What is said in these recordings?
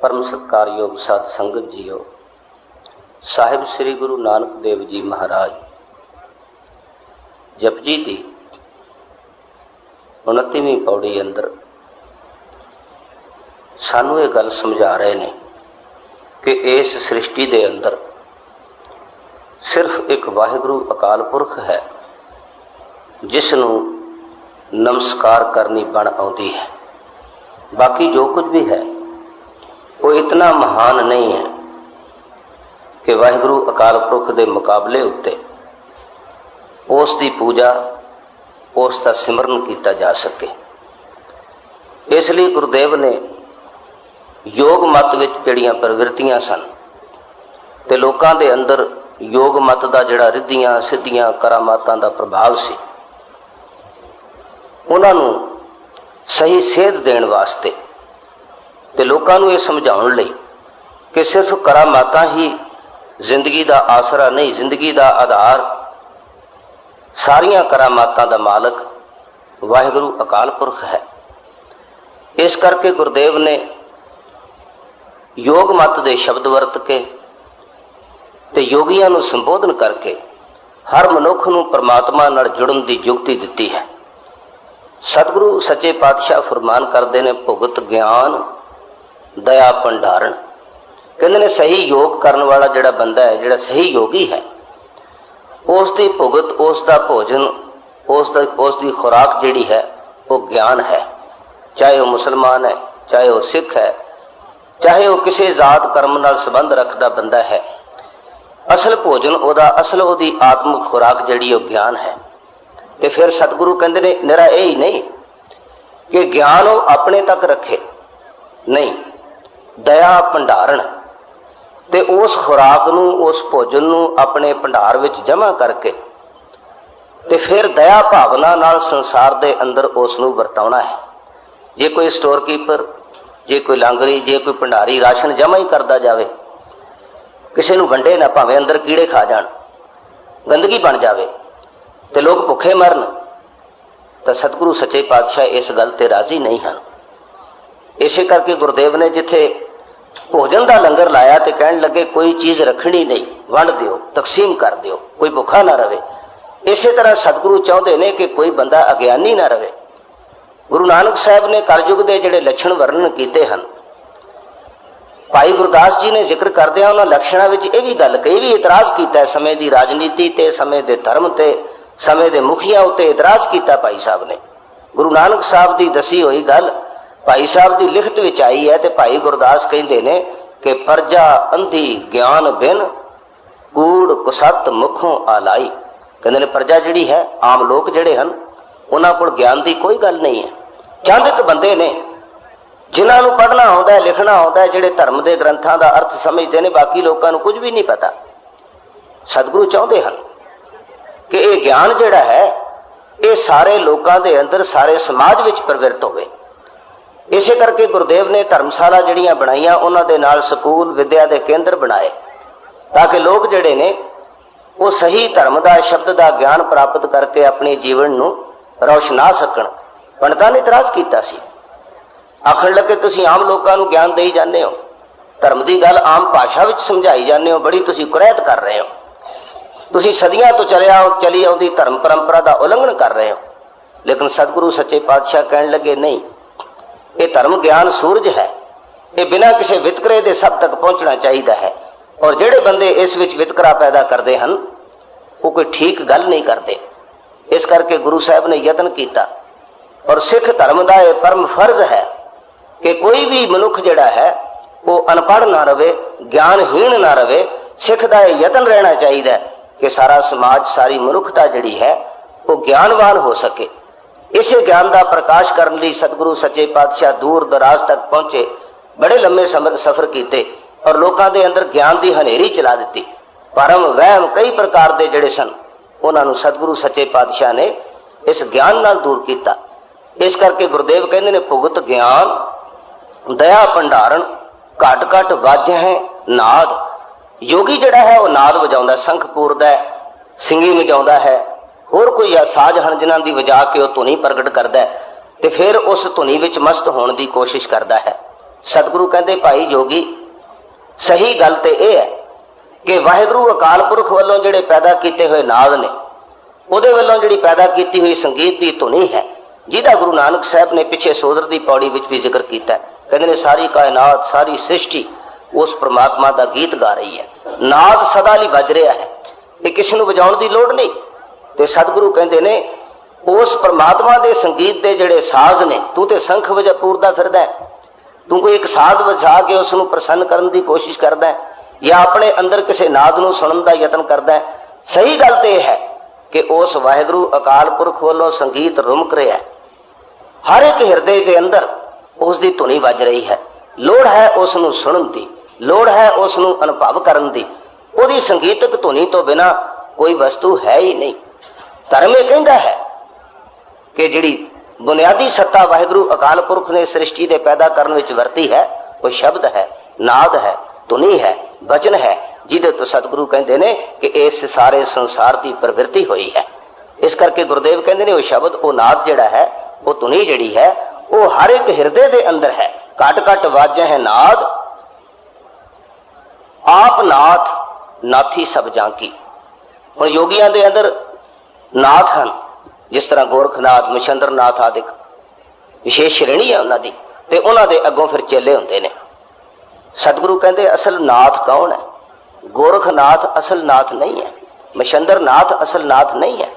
परम सत्कारयोग साध संगत जीओ, साहिब श्री गुरु नानक देव जी महाराज जपजी की 29वीं पौड़ी अंदर सानू ये गल समझा रहे हैं कि इस सृष्टि के अंदर सिर्फ एक वाहिगुरु अकाल पुरख है जिसनू नमस्कार करनी बन आती है। बाकी जो कुछ भी है वो इतना महान नहीं है कि वाहिगुरु अकाल पुरख के मुकाबले उत्ते उसकी पूजा उसका सिमरन किया जा सके। इसलिए गुरुदेव ने योग मत विच जिहड़ियां प्रवृत्तियां सन ते लोकां दे अंदर योग मत का जिहड़ा रिद्धियां सिद्धियां करामातां का प्रभाव सी उन्हां नूं सही सेध देण वास्ते ते लोकां नूं ये समझाउण लई कि सिर्फ करामातां ही जिंदगी का आसरा नहीं, जिंदगी का आधार सारियां करामातां दा मालक वाहिगुरु अकाल पुरख है। इस करके गुरुदेव ने योग मत के शब्द वरत के ते योगियां नूं संबोधन करके हर मनुख नूं परमात्मा नाल जुड़न की जुगती दिती है। सतगुरु सच्चे पातशाह फरमान करते हैं, भुगत ज्ञान दया भंडारण। कहते ने सही योग करने वाला जिहड़ा बंदा है, जिहड़ा सही योगी है, उसकी भुगत, उसका भोजन, उसकी खुराक जिहड़ी है वो ज्ञान है। चाहे वह मुसलमान है, चाहे वह सिख है, चाहे वह किसी जात कर्म नाल संबंध रखता बंदा है, असल भोजन ओदा, असल ओदी आत्मिक खुराक जिहड़ी वो ज्ञान है। तो फिर सतगुरु कहते ने निरा यही नहीं कि ज्ञान वो अपने तक रखे, नहीं, दया भंडारण ते उस खुराक नूं, उस भोजन नूं अपने भंडार विच जमा करके ते फिर दया भावना नाल संसार दे अंदर उस नूं वरताउणा है। जे कोई स्टोर कीपर, जे कोई लांगरी, जे कोई भंडारी राशन जमा ही करता जाए, किसी नूं वंडे ना, भावें अंदर कीड़े खा जाण, गंदगी बन जाए ते लोग भुखे मरन, तो सतगुरु सच्चे पातशाह इस गल ते राजी नहीं हैं। इसे करके गुरुदेव ने जिथे भोजन का लंगर लाया तो कहन लगे कोई चीज़ रखनी नहीं, वंड दिओ, तकसीम कर दिओ, कोई भुखा ना रहे। इस तरह सतगुरु चाहते हैं कि कोई बंदा अज्ञानी ना रहे। गुरु नानक साहब ने कलयुग के जिहड़े लक्षण वर्णन किए हैं, भाई गुरदास जी ने जिक्र करदे उन्हां लक्षणों में यह भी गल कही, भी इतराज़ किया समय की राजनीति ते, समय के धर्म ते, समय के मुखिया उत्ते इतराज़ किया भाई साहब ने। गुरु नानक साहब की दसी हुई गल भाई साहब की लिखत विच आई है। तो भाई गुरदास कहते हैं कि प्रजा अंधी ज्ञान बिन कूड़ कुसत मुखों आलाई। कहते हैं प्रजा जिहड़ी है, आम लोग जिहड़े हैं, उन्हां कोल ज्ञान की कोई गल नहीं है। चंद बंदे ने जिन्होंने पढ़ना आता है, लिखना आता है, जिहड़े धर्म के ग्रंथों का अर्थ समझते हैं, बाकी लोगों को कुछ भी नहीं पता। सतगुरु चाहते हैं कि यह ज्ञान जिहड़ा है ये सारे लोगों के अंदर, सारे समाज में प्रवृत्त होवे। इसे करके गुरुदेव ने धर्मशाला जिहड़ियां बनाईयां, उन्हां दे नाल स्कूल विद्या के केंद्र बनाए ताकि लोग जिहड़े ने वो सही धर्म का, शब्द का ज्ञान प्राप्त करके अपने जीवन नूं रोशना सकण। पंडितां ने इतराज़ कीता सी, आखण लगे तुसीं आम लोगों नूं ज्ञान देई जांदे हो, धर्म की गल आम भाषा विच समझाई जांदे हो, बड़ी तुसीं कुरैत कर रहे हो, तुसीं सदियां तो चली आउंदी धर्म परंपरा का उलंघन कर रहे हो। लेकिन सतगुरु सच्चे पातशाह कहण लगे नहीं, ये धर्म ज्ञान सूरज है, ये बिना किसी वितकरे के सब तक पहुंचना चाहिए है। और जिहड़े बंदे इस विच वितकरा पैदा करते हैं वो कोई ठीक गल नहीं करते। इस करके गुरु साहब ने यत्न किया और सिख धर्म का यह परम फर्ज है कि कोई भी मनुख जिहड़ा है वो अनपढ़ ना रहे, ज्ञानहीन ना रहे। सिख का यह यत्न रहना चाहिए कि सारा समाज, सारी मनुखता जिहड़ी है वो ज्ञानवान हो सके। इसे ज्ञान का प्रकाश करने लिए सतगुरु सच्चे पातशाह दूर दराज तक पहुंचे, बड़े लंबे सफर किए और लोगों के अंदर ज्ञान की हनेरी चला दी। भरम वहम कई प्रकार के जिहड़े सन उन्होंने सतगुरु सच्चे पातशाह ने इस ज्ञान नाल दूर किया। इस करके गुरुदेव कहते हैं भुगत ज्ञान दया भंडारण घट घट वज है नाद। योगी जिहड़ा है वह नाद वजाउंदा, संख पूरदा है, सिंगी वजाउंदा है, होर कोई साज हैं जिन्हां दी वजा के वह धुनी प्रगट करता है, तो फिर उस धुनी विच मस्त होने की कोशिश करता है। सतगुरु कहते भाई जोगी सही गल तो यह है कि वाहिगुरु अकाल पुरख वालों जिहड़े पैदा किए हुए नाद ने उहदे वालों जिहड़ी पैदा की हुई संगीत की धुनी है जिहदा गुरु नानक साहब ने पिछे सोदर की पौड़ी विच भी जिक्र किया। कहते ने सारी कायनात सारी सृष्टि उस परमात्मा का गीत गा रही है, नाद सदा लई वज रहा है, ये किसी को बजाउण की लोड़ नहीं। तो सतगुरु कहते ने उस परमात्मा के संगीत के जिहड़े साज ने तू तो संख वजा पूरदा फिरदा है, तू कोई एक साज वजा के उसनूं प्रसन्न करने की कोशिश करदा है या अपने अंदर किसी नाद नूं सुनन का यतन करदा है। सही गल तो यह है कि उस वाहिगुरु अकाल पुरख वालों संगीत रुमक रहा है, हर एक हिरदे के अंदर उसकी धुनी वज रही है। लोड़ है उसनूं सुनन की, लोड़ है उसनूं अनुभव करन दी। उहदी संगीतक धुनी तो बिना कोई वस्तु है ही नहीं। धर्म यह कहता है कि जिहड़ी बुनियादी सत्ता वाहिगुरु अकाल पुरख ने सृष्टि के पैदा करने विच वरती है वो शब्द है, नाद है, धुनी है, वचन है, जिहदे तो सतगुरु कहते हैं कि इस सारे संसार की प्रवृत्ति हुई है। इस करके गुरुदेव कहते हैं वो शब्द वो नाद जिहड़ा है वो धुनी जिहड़ी है वो हर एक हिरदे के अंदर है। घट घट वाजे है नाद आप नाथ नाथी सब जांकी। हुण योगियां दे अंदर नाथ हैं, जिस तरह गोरखनाथ मछंद्रनाथ आदि विशेष श्रेणी है उन्होंने ते उन्हां दे अगों फिर चेले हुंदे ने। सतगुरु कहते असल नाथ कौन है? गोरखनाथ असल नाथ नहीं है, मछंद्रनाथ असल नाथ नहीं है।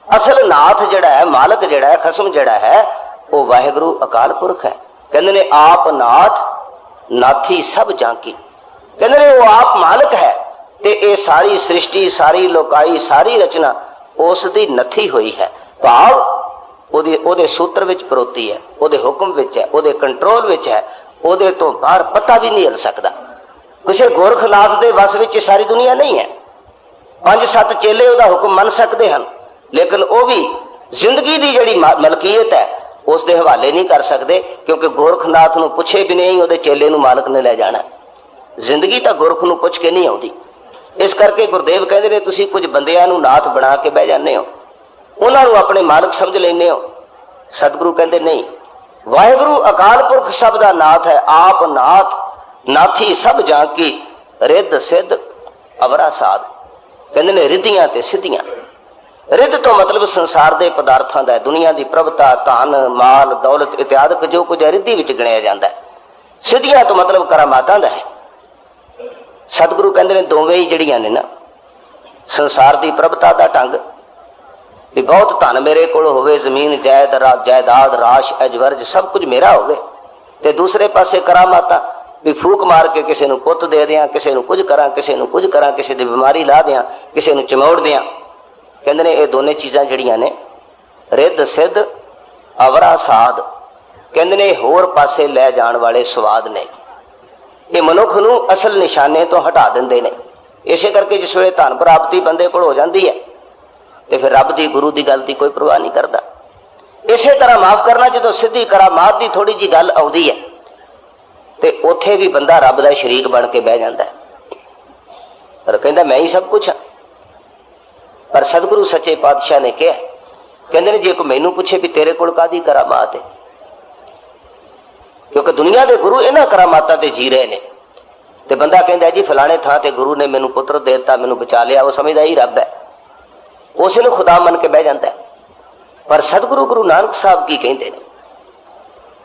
असल नाथ जिहड़ा है, मालक जिहड़ा है, खसम जिहड़ा है वो वाहिगुरु अकाल पुरख है। कहते ने आप नाथ नाथी सब जांकी। कहते ने वो आप मालक है ते ये सारी सृष्टि सारी लोकाई सारी रचना उसकी नथी हुई है, भाव ओदे सूत्र विच परोती है, ओदे हुक्म विच है, ओदे कंट्रोल विच है, ओदे तो बाहर पता भी नहीं हिल सकता। किसी गोरखनाथ के वस विच सारी दुनिया नहीं है। 5-7 चेले ओदा हुक्म मन सकते हैं लेकिन वह भी जिंदगी की जिहड़ी मलकीयत है उसके हवाले नहीं कर सकते, क्योंकि गोरखनाथ नूं पुछे भी नहीं ओदे चेले नूं मालक ने लै जाना। जिंदगी तो गोरख नूं पुछ के नहीं आउंदी। इस करके गुरुदेव कहते ने तुसीं कुछ बंदियां नूं नाथ बना के बह जाते हो, उन्हां नूं अपने मालक समझ लेंदे हो। सतगुरु कहते नहीं, वाहिगुरु अकाल पुरख सब दा नाथ है। आप नाथ नाथी सब जांकी रिद्ध सिद्ध अवरा साध। कहते ने रिद्धियां ते सिद्धियां। रिद्ध तो मतलब संसार के पदार्थों का, दुनिया की प्रभुता धन माल दौलत इत्यादि जो कुछ है रिद्धि विच गिणिया जाता है। सिद्धियां तो मतलब करामातां दा है। सतगुरु कहते हैं दोवें ही जड़ियां ने ना, संसार की प्रभुता का ढंग भी बहुत धन मेरे को होवे, जमीन जायदाद राश अजवर्ज सब कुछ मेरा होवे, ते दूसरे पासे करामाता भी फूक मार के किसी को पुत दे दियां, किसी को कुछ करा, किसी को कुछ करा, किसी की बीमारी ला दियां, किसी को चमोड़ दियां। कहते ने ये दोनों चीज़ां जड़ियां ने रिद्ध सिद्ध अवरा साध। कहते ने होर पासे लै जाण वाले स्वाद ने, ये मनुख नूं असल निशाने तो हटा देंदे ने। इसे करके जिस वे धन प्राप्ति बंदे को हो जाती है तो फिर रब की गुरु की गल की कोई परवाह नहीं करता। इसे तरह माफ करना जो सीधी करामात की थोड़ी जी गल आउंदी है तो उत्थे भी बंदा रब का शरीक बन के बह जाता है, पर कहता मैं ही सब कुछ हाँ। पर सतगुरु सच्चे पातशाह ने कहा, कहते ने जे कोई मैनू पूछे भी तेरे कोल कादी करामात है, क्योंकि दुनिया के गुरु इन्हां करामातां ते जी रहे हैं। तो बंदा कहता जी फलाने थां ते गुरु ने मैनू पुत्र देता, मैनू बचा लिया, वो समझदा ही रब है, उस नूं खुदा मन के बह जाता है। पर सतगुरु गुरु नानक साहब की कहते हैं,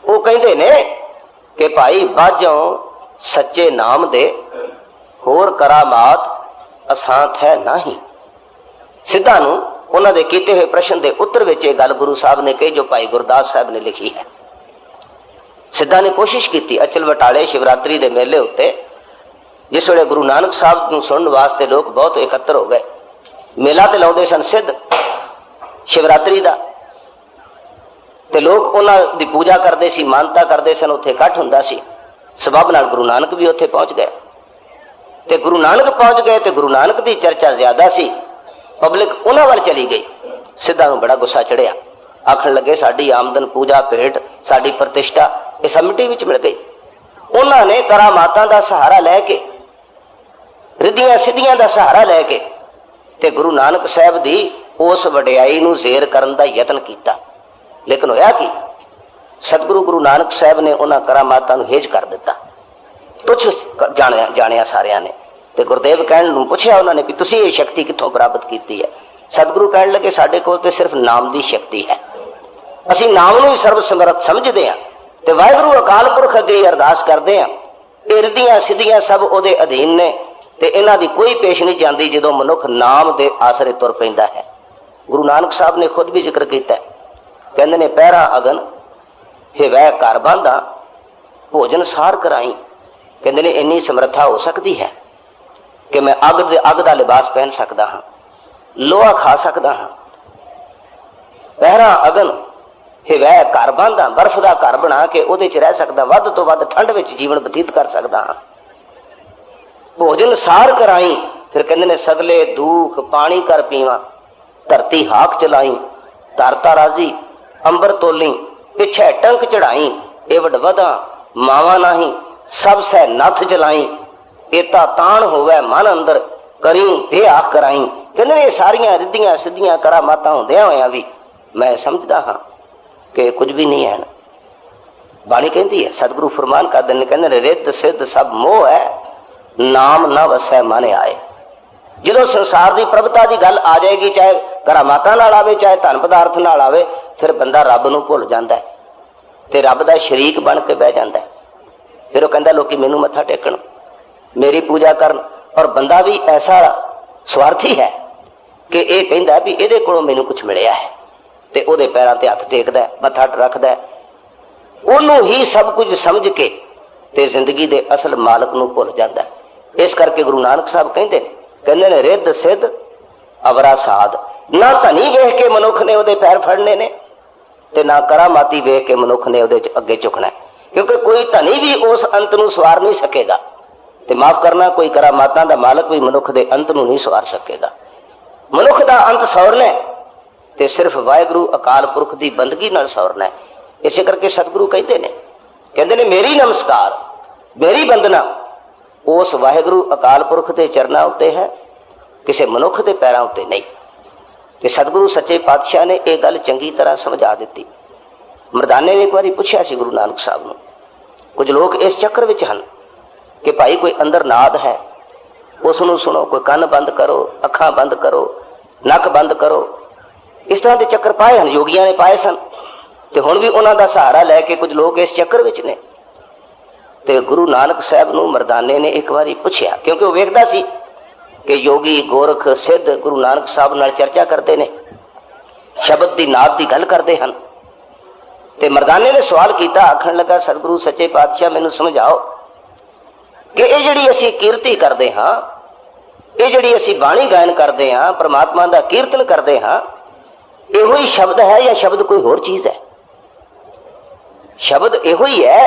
वो कहते हैं कि भाई बाझों सच्चे नाम दे होर करामात असांत है नहीं। सिद्धा नूं उन्हां दे कीते हुए प्रश्न के उत्तर विच ये गल गुरु साहब ने कही जो भाई गुरदास साहब ने लिखी है। सिद्धा ने कोशिश की अचल बटाले शिवरात्रि के मेले उत्ते जिस वे गुरु नानक साहब नूं सुनने वास्ते लोग बहुत एकत्र हो गए। मेला तो लाउंदे सन सिद्ध शिवरात्रि का, ते लोग उन्हां दी पूजा करते सी, मानता करते सन, उत्थे इकट्ठ हुंदा सी। सबब नाल गुरु नानक भी उत्थे पहुंच गए। ते गुरु नानक पहुंच गए तो गुरु नानक की चर्चा ज्यादा सी, पब्लिक उन्हां वल चली गई। सिद्धा नूं बड़ा गुस्सा चढ़िया, आखण लगे साडी आमदन पूजा भेंट साडी प्रतिष्ठा ये सब मिट्टी विच मिल गई। उन्होंने करामातां दा सहारा लैके रिद्धियां सिद्धियां दा सहारा लैके ते गुरु नानक साहब दी उस वडियाई नूं ज़ेर करन दा यतन किया, लेकिन होया कि सतगुरु गुरु नानक साहब ने उन्हां करामातां नूं हेज कर दिता, तुच्छ जाणिया सारियां ने। ते गुरदेव कहण नूं पुछया उन्होंने भी तुसीं ये शक्ति कित्थों प्राप्त कीती है? सतगुरु कहण लगे साडे कोल ते सिर्फ नाम दी शक्ति है, असीं नाम नूं ही सर्व समर्थ समझदे हां ते वाहिगुरू अकाल पुरख अगे अरदास करदे हां। ये रिद्धियां सिद्धियां सब उहदे अधीन ने ते इन्हां दी कोई पेश नहीं जांदी जदों मनुख नाम दे आसरे तुर पैंदा है। गुरु नानक साहब ने खुद भी जिक्र किया, कहंदे ने पहरा अगन हे वह घर बांधा भोजन सार कराई। कहंदे ने इन्नी समर्था हो सकती है कि मैं अग दा लिबास पहन सकदा हां, लोहा खा सकदा हां। पहरा अगन हे वह घर बांधा बर्फ का घर बना के उहदे च रह सकदा, वध तो वध ठंड विच जीवन बतीत कर सकदा हां। भोजन सार कराई, फिर कहंदे ने सगले दुख पानी कर पीवा, धरती हाक चलाई, धरता राजी अंबर तोली, पिछे टंक चढ़ाई, एवड वधा मावा नाही, सब सह नथ चलाई, एता तान होवे मन अंदर करी बेआख कराई। कहंदे ने सारियां रिद्धियां सिद्धियां करामातां होंदियां होइयां भी मैं समझदा हां कि कुछ भी नहीं है। बाणी कहती है, सतगुरु फरमान करदे ने, कहंदे ने रिद्ध सिद्ध सब मोह है, नाम न वसै मन आए। ਜਦੋਂ संसार की प्रभुता की गल आ जाएगी, चाहे करामातां नाल आवे चाहे धन पदार्थ नाल आवे, फिर बंदा रब नूं भुल जांदा है ते रब दा शरीक बन के बह जांदा है। फिर वह कहंदा लोकी मैनूं मत्था टेकण, मेरी पूजा करन, और बंदा भी ऐसा स्वार्थी है कि यह कहंदा भी इहदे कोलों मैनूं कुछ मिलिया है ते उहदे पैरां ते हत्थ टेकदा है, मत्था रखदा है, उहनूं ही सब कुछ समझ के ते जिंदगी दे असल मालक नूं भुल जांदा है। इस करके गुरु नानक साहब कहंदे ने रिद्ध सिद्ध अवरा साध, ना धनी वेख के मनुख ने उहदे पैर फड़ने ने ते ना करामाती वेख के मनुख ने उहदे अगे झुकना है, क्योंकि कोई धनी भी उस अंत नूं सवार नहीं सकेगा ते माफ करना कोई करामातां दा मालक भी मनुख दे अंत नूं नहीं सवार सकेगा। मनुख दा अंत सवरना ते सिर्फ वाहिगुरू अकाल पुरख की बंदगी नाल सवरना है। इसे करके सतगुरु कहते ने मेरी नमस्कार मेरी वंदना उस वाहिगुरू अकाल पुरख के चरना उत्ते है, किसी मनुख के पैरों उत्ते नहीं। तो सतगुरु सच्चे पातशाह ने यह गल चंगी तरह समझा दी। मरदाने ने एक बार पूछा सी गुरु नानक साहब को, कुछ लोग इस चक्कर में हैं कि भाई कोई अंदर नाद है उसनों सुनो, कोई कन्न बंद करो, अखां बंद करो, नक बंद करो, इस तरह के चक्कर पाए हैं, योगिया ने पाए सन, तो हुण भी उन्हों का सहारा लैके कुछ लोग इस चक्कर में ने। तो गुरु नानक साहब नूं मरदाने ने एक बार पूछया, क्योंकि वह वेखदा सी कि योगी गोरख सिद्ध गुरु नानक साहब नाल चर्चा करते हैं, शब्द की नाद की गल करते हैं। तो मरदाने ने सवाल किया, आखन लगा सतगुरु सच्चे पातशाह मैनूं समझाओ कि ये जिहड़ी असीं कीर्ति करते हाँ, ये जिहड़ी असीं बाणी गायन करते हाँ, परमात्मा का कीर्तन करते हाँ, इहो ही शब्द है या शब्द कोई होर चीज है? शब्द इहो ही है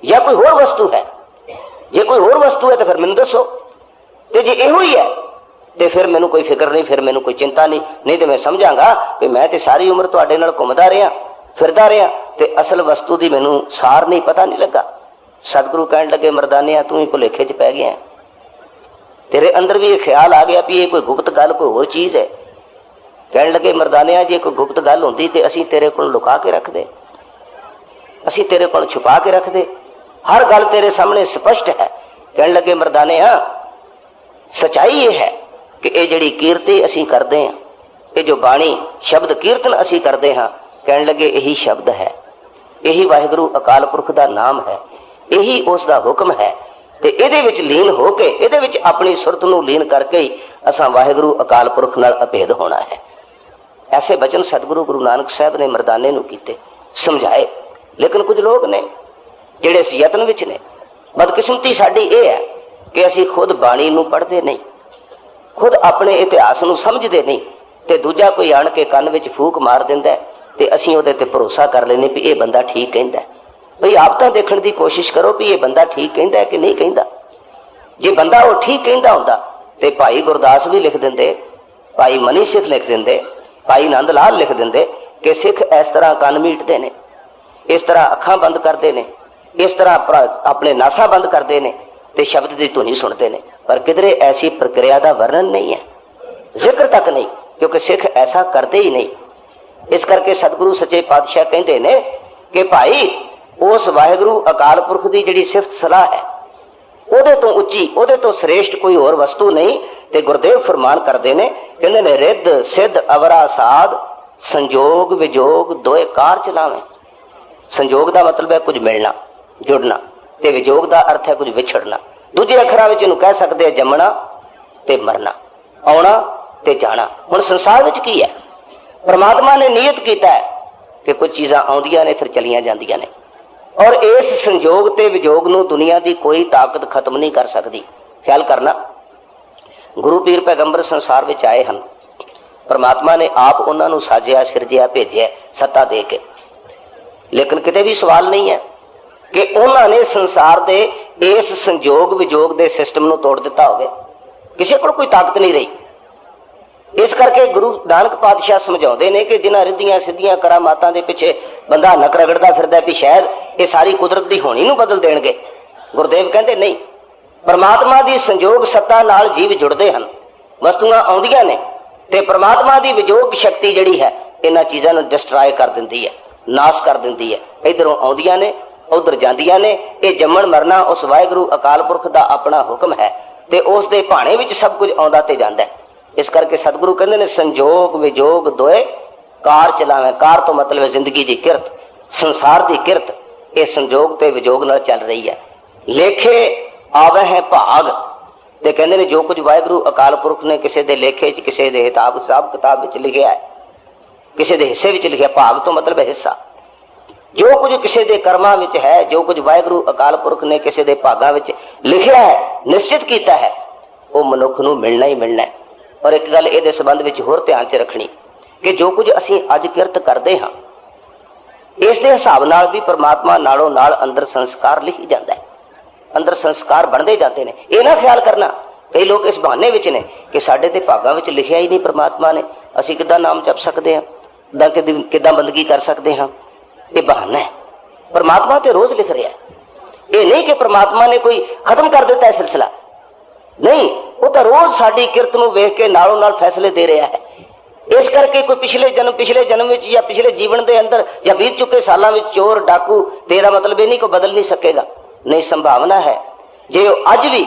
या कोई होर वस्तु है? जे कोई होर वस्तु है तो फिर मैनूं दसो, ते जे इहो ही है तो फिर मैनूं कोई फिक्र नहीं, फिर मैनूं कोई चिंता नहीं, नहीं तो मैं समझांगा कि मैं तो सारी उम्र तुहाडे नाल घुमदा रहा फिरदा रहा ते असल वस्तु की मैनूं सार नहीं पता नहीं लगा। सतगुरु कहण लगे मरदानिया तू ही भुलेखे च पै गया, तेरे अंदर भी ये ख्याल आ गया भी ये कोई गुप्त गल कोई होर चीज़ है। कहण लगे मरदानिया जे कोई गुप्त गल होंदी ते असीं तेरे कोल लुका के रखदे, असीं तेरे कोल छुपा के रखदे, हर गल तेरे सामने स्पष्ट है। कहण लगे मरदानिया सच्चाई ये है कि ये जिहड़ी कीर्ति असीं करदे हां, ये जो बाणी शब्द कीर्तन असीं करदे हां, कहण लगे यही शब्द है, यही वाहिगुरू अकाल पुरख का नाम है, यही उसका हुक्म है। ते इहदे विच लीन होके इहदे विच अपनी सुरत नूं लीन करके ही असां वाहिगुरू अकाल पुरख नाल अभेद होना है। ऐसे वचन सतगुरु गुरु नानक साहब ने मरदाने नूं कीते, समझाए। लेकिन कुछ लोग ने जिहड़े इस यतन विच ने, बदकिस्मती साडी ये है कि असीं खुद बाणी नूं पढ़दे नहीं, खुद अपने इतिहास नूं समझदे नहीं, ते दूजा कोई आण के कंन विच फूक मार दिंदा है ते असीं उहदे ते भरोसा कर लैंदे भी ये बंदा ठीक कहंदा है। भई आप तो देखने की कोशिश करो भी ये बंदा ठीक कहंदा है कि नहीं कहंदा। जे बंदा वो ठीक कहंदा हुंदा ते भाई गुरदास भी लिख देंदे, भाई मनी सिख लिख देंदे, भाई नंद लाल लिख देंदे कि सिख इस तरह कन मीटते हैं, इस तरह अखां बंद करते हैं, इस तरह अपने नासा बंद करते हैं तो शब्द की धुनी सुनते हैं। पर किधरे ऐसी प्रक्रिया का वर्णन नहीं है, जिक्र तक नहीं, क्योंकि सिख ऐसा करते ही नहीं। इस करके सतगुरु सच्चे पातशाह कहते हैं कि भाई उस वाहिगुरू अकाल पुरख की जिहड़ी सिफत सलाह है ਉਹਦੇ ਤੋਂ ਉੱਚੀ ਉਹਦੇ ਤੋਂ श्रेष्ठ कोई होर वस्तु नहीं। ते गुरदेव फरमान करते हैं, कहते ने रिद्ध सिद्ध अवरा साध संजोग विजोग दोए कार चलावे। संजोग का मतलब है कुछ मिलना जुड़ना, ते विजोग का अर्थ है कुछ विछड़ना। दूजे अखरां विच इहनूं कह सकते हैं जमना ते मरना, आउणा ते जाना। हुण संसार विच की है, परमात्मा ने नियत किया है कि कुछ चीज़ां आउंदियां ने फिर चलियां जांदियां ने, और इस संजोग ते विजोग नूं दुनिया की कोई ताकत खत्म नहीं कर सकती। ख्याल करना, गुरु पीर पैगंबर संसार में आए हैं, परमात्मा ने आप उन्होंने साजिया सिरजिया भेजिया सत्ता दे के, लेकिन किते भी सवाल नहीं है कि उन्होंने संसार के इस संजोग विजोग के सिस्टम नूं तोड़ दिता होवे। किसी को कोई ताकत नहीं रही। इस करके गुरु नानक पातशाह समझाते हैं कि जिन्हां रिद्धियां सिद्धियां करामातां दे पिछे बंदा नक रगड़दा फिरदा भी शायद ये सारी कुदरत की होनी नूं बदल देणगे। गुरदेव कहते नहीं, परमात्मा की संजोग सत्ता नाल जीव जुड़ते हैं, वस्तुआं आउंदियां ने ते परमात्मा की विजोग शक्ति जिहड़ी है इन्हां चीज़ां नूं डिस्ट्रॉय कर दिंदी है, नाश कर दिंदी है। इधरों आउंदियां ने उधर जांदियां ने। ये जम्मण मरना उस वाहिगुरू अकाल पुरख का अपना हुक्म है ते उस दे भाणे विच सब कुछ आउंदा ते जांदा है। इस करके सतगुरु कहते ने संजोग विजोग दोए कार चलावे। कार तो मतलब है जिंदगी की किरत, संसार की किरत, ये संजोग ते विजोग नाल चल रही है। लेखे आवे है भाग, ते कहते ने जो कुछ वाहिगुरू अकाल पुरख ने किसी के लेखे च किसी के हिसाब किताब विच लिखिया है, किसी के हिस्से विच लिखिया। भाग तो मतलब है हिस्सा। जो कुछ किसी के कर्मां विच है, जो कुछ वाहिगुरू अकाल पुरख ने किसी के भागां विच लिखिया है, निश्चित किया है, वो मनुख नूं मिलना ही मिलना है। और एक गल इहदे संबंध विच होर ध्यान च रखनी कि जो कुछ असीं अज किरत करते हाँ, इस दे हिसाब नाल भी परमात्मा नालों नाल अंदर संस्कार लिखी जाता है, अंदर संस्कार बनते जाते हैं। ये ना ख्याल करना कई लोग इस बहाने विच ने कि साडे ते भागां विच लिखिया ही नहीं परमात्मा ने, असीं किद्दां नाम जप सकते हैं, किद्दां बंदगी कर सकते हैं। ये बहाना है। परमात्मा तो रोज लिख रहा है। ये नहीं कि परमात्मा ने कोई खत्म कर दिता है सिलसिला, नहीं, वो तो रोज साडी किरत नूं वेख के नालों नाल फैसले दे रहा है। इस करके कोई पिछले जन्म विच या पिछले जीवन के अंदर या बीत चुके सालों में चोर डाकू, तेरा मतलब ये नहीं को बदल नहीं सकेगा। नहीं, संभावना है जे अज भी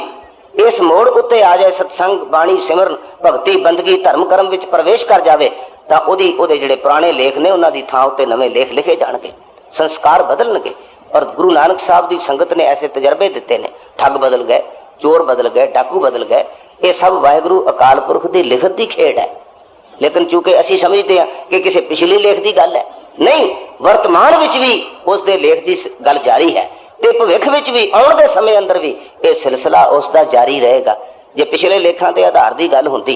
इस मोड़ उत्ते आ जाए, सत्संग बाणी सिमरन भगती बंदगी धर्म कर्म विच प्रवेश कर जाए, तो ओदे जिहड़े पुराने लेख ने उन्हां दी थां उत्ते नवे लेख लिखे जाणगे, संस्कार बदलणगे। और गुरु नानक साहब की संगत ने ऐसे तजर्बे दिते ने, ठग बदल गए, चोर बदल गए, डाकू बदल गए। ये सब वाहिगुरू अकाल पुरख की लिखत की खेड है। लेकिन चूंकि असी समझते हैं कि किसी पिछली लेख की गल है, नहीं, वर्तमान विच भी उस दे लेख की गल जारी है, ते भविख विच भी आउण दे समय अंदर भी ये सिलसिला उसका जारी रहेगा। जे पिछले लेखां के आधार की गल हुंदी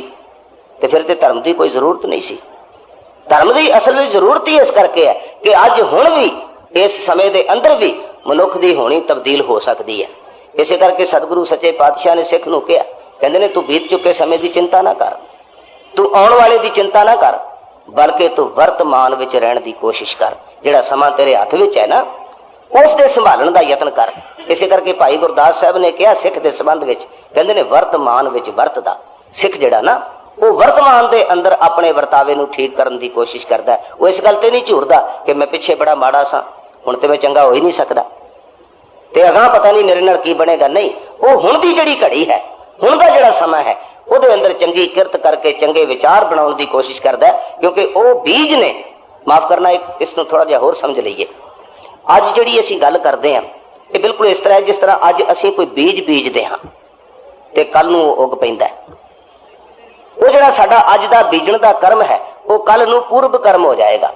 तो फिर तो धर्म की कोई जरूरत नहीं सी। धर्म की असल में जरूरत ही इस करके है कि अज हुण भी इस समय के अंदर भी मनुख की होनी तब्दील हो सकती है। इस करके सतगुरु सच्चे पातशाह ने सिख नूं कहा, कहंदे ने तू बीत चुके समय की चिंता ना कर, तू आने वाले की चिंता ना कर, बल्कि तू वर्तमान विच रहण की कोशिश कर। जिहड़ा समा तेरे हथ विच है ना, उस दे संभालण का यत्न कर। इस करके भाई गुरदास साहब ने कहा सिख के संबंध विच, कहंदे ने वर्तमान विच वरतदा। सिख जिहड़ा ना वो वर्तमान के अंदर अपने वर्तावे नूं ठीक करने की कोशिश करता है। वो इस गल ते नहीं झूरदा कि मैं पिछे बड़ा माड़ा सा, हुण ते मैं चंगा हो ही नहीं सकदा, ते अगां पता नहीं मेरे नाल की बनेगा। नहीं, वो हुण दी जिहड़ी घड़ी है, हुण दा जिहड़ा समा है, ਉਹਦੇ अंदर चंगी किरत करके चंगे विचार बनाने की कोशिश करता है, क्योंकि वो बीज ने। माफ करना, इसनूं थोड़ा जिहा होर समझ लईए। अज जिहड़ी असीं गल करते हैं ये बिल्कुल इस तरह है जिस तरह अज असीं कोई बीज बीजते हाँ ते कल नूं उग पैंदा है। वो जिहड़ा साडा अज दा बीजण दा कर्म है वो कल नूं पूर्व कर्म हो जाएगा।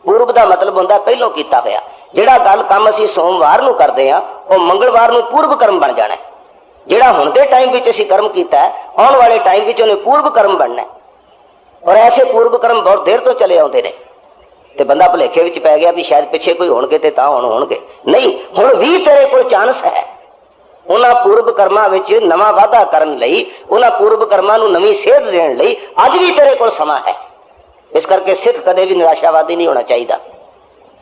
पूर्व का मतलब हुंदा पहलों कीता होया। जिहड़ा गल काम असीं सोमवार नूं करदे हां वो मंगलवार नूं पूर्व कर्म बन जाना है। जिहड़ा हुण दे टाइम विच असीं कर्म कीता है, आउण वाले टाइम विच उहने पूर्व कर्म बनना है। और ऐसे पूर्व कर्म बहुत देर तो चले आउंदे ने, ते बंदा भुलेखे विच पै गया भी शायद पिछे कोई होणगे ते तां हुण होणगे। नहीं, हुण भी तेरे कोल चांस है उन्हां पूर्व कर्मां विच नवां वाधा करन लई, उन्हां पूर्व कर्मां नूं नवीं सेध देण लई अज भी तेरे कोल समा है। इस करके सिख कदे भी निराशावादी नहीं होना चाहिए।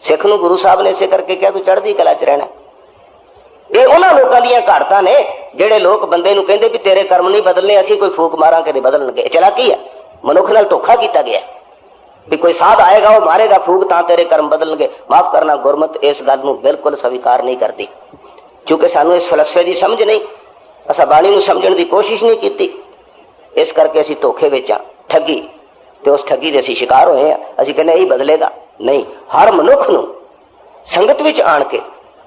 सिख नूं गुरु साहब ने इसे करके कहा तू चढ़दी कला च रहना। ये उन्हां लोकां दीयां घाड़तां ने जिहड़े लोग बंदे नूं कहंदे भी तेरे कर्म नहीं बदलने, असीं कोई फूक मारांगे नहीं बदलणगे। चलाकी है, मनुख नाल धोखा कीता गया। भी कोई साध आएगा वो मारेगा फूक तां तेरे कर्म बदलणगे। माफ करना, गुरमत इस गल नूं बिल्कुल स्वीकार नहीं करती, क्योंकि सानू इस फलसफे की समझ नहीं, असां बाणी नूं समझण की कोशिश नहीं की, इस करके असीं धोखे विच आ, ठगी, ते उस ठगी दे असीं शिकार होए आ। असीं कहने यही बदलेगा नहीं। हर मनुख नूं संगत विच आण के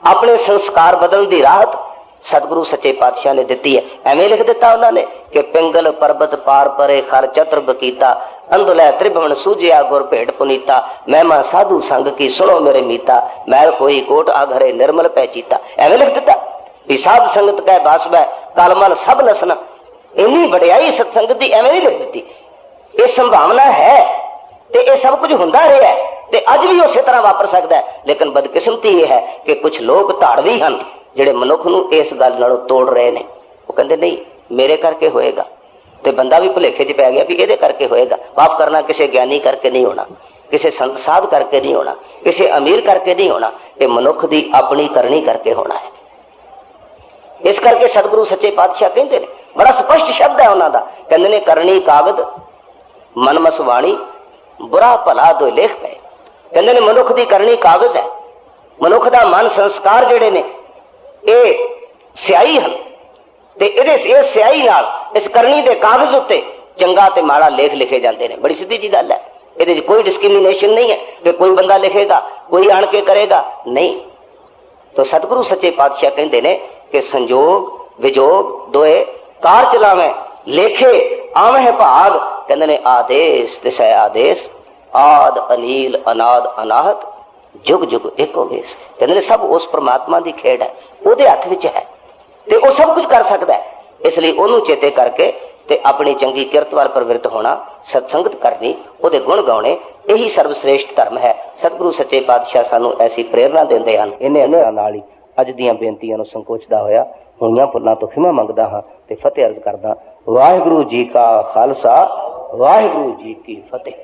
अपने संस्कार बदलण की राहत सतगुरु सच्चे पातशाह ने दिती है। एवें लिख दिता उन्होंने कि पिंगल पर्बत पार परे खर चतुर बकीता, अंधुलै त्रिभुवन सूझिया गुर भेट पुनीता, महिमा साधु संग की सुनो मेरे मीता, मैल कोई कोट आघरे निर्मल पहचीता। एवें लिख दिता भी साध संगत कह बासबै कलमल सब नसना। इन्नी वडियाई सत्संगत की एवें नहीं लिख दी। ये संभावना है ते ये सब कुछ हुंदा रहा है ते अज भी उस तरह वापर सकता है, लेकिन बदकिस्मती यह है कि कुछ लोग धाड़वी हैं जिहड़े मनुख नूं इस गल नालों तोड़ रहे हैं। वो कहते नहीं मेरे करके होएगा, ते बंदा भी भुलेखे च पै गया भी इहदे करके होएगा। माफ करना, किसी ज्ञानी करके नहीं होना, किसी संत साध करके नहीं होना, किसी अमीर करके नहीं होना, ये मनुख की अपनी करनी करके होना है। इस करके सतगुरु सच्चे पातशाह कहते हैं, बड़ा स्पष्ट शब्द है उन्होंने, कहते ने करनी कागद मन मसवाणी बुरा भला दो लेख पे। कहते ने मनुख की करनी कागज है, मनुख का मन संस्कार जिहड़े ने ये स्याही हैं, ते इस स्याही नाल इस करनी के कागज उत्ते चंगा ते माड़ा लेख लिखे जाते हैं। बड़ी सीधी जी गल है, ये कोई डिस्क्रिमिनेशन नहीं है कि कोई बंदा लिखेगा कोई आण के करेगा, नहीं। तो सतगुरु सच्चे पातशाह कहते हैं कि संजोग विजोग दोए कार चलावे लेखे आवे भाग। कहते ने आदेश दिशा आदेश आद अनील अनाद अनाहत जुग जुग एको वेश। कहते ने सब उस परमात्मा की खेड़ है, ਉਹਦੇ हथ विच है ते वो सब कुछ कर सकता है। इसलिए ਉਹਨੂੰ चेते करके ते अपनी चंगी किरत वाल प्रवृत्त होना, सत्संगत करनी, ਉਹਦੇ गुण गाने, यही सर्वश्रेष्ठ धर्म है। सतगुरु सच्चे पातशाह सानू ऐसी प्रेरणा देंदे हन। इन्हें नाल ही अज दीआं बेनतियां नूं संकोचदा होया होईआं भुल्लां तो खिमा मंगदा हां ते फतेह अर्ज करदा। वाहिगुरू जी का खालसा, वाहिगुरू जी की फतेह।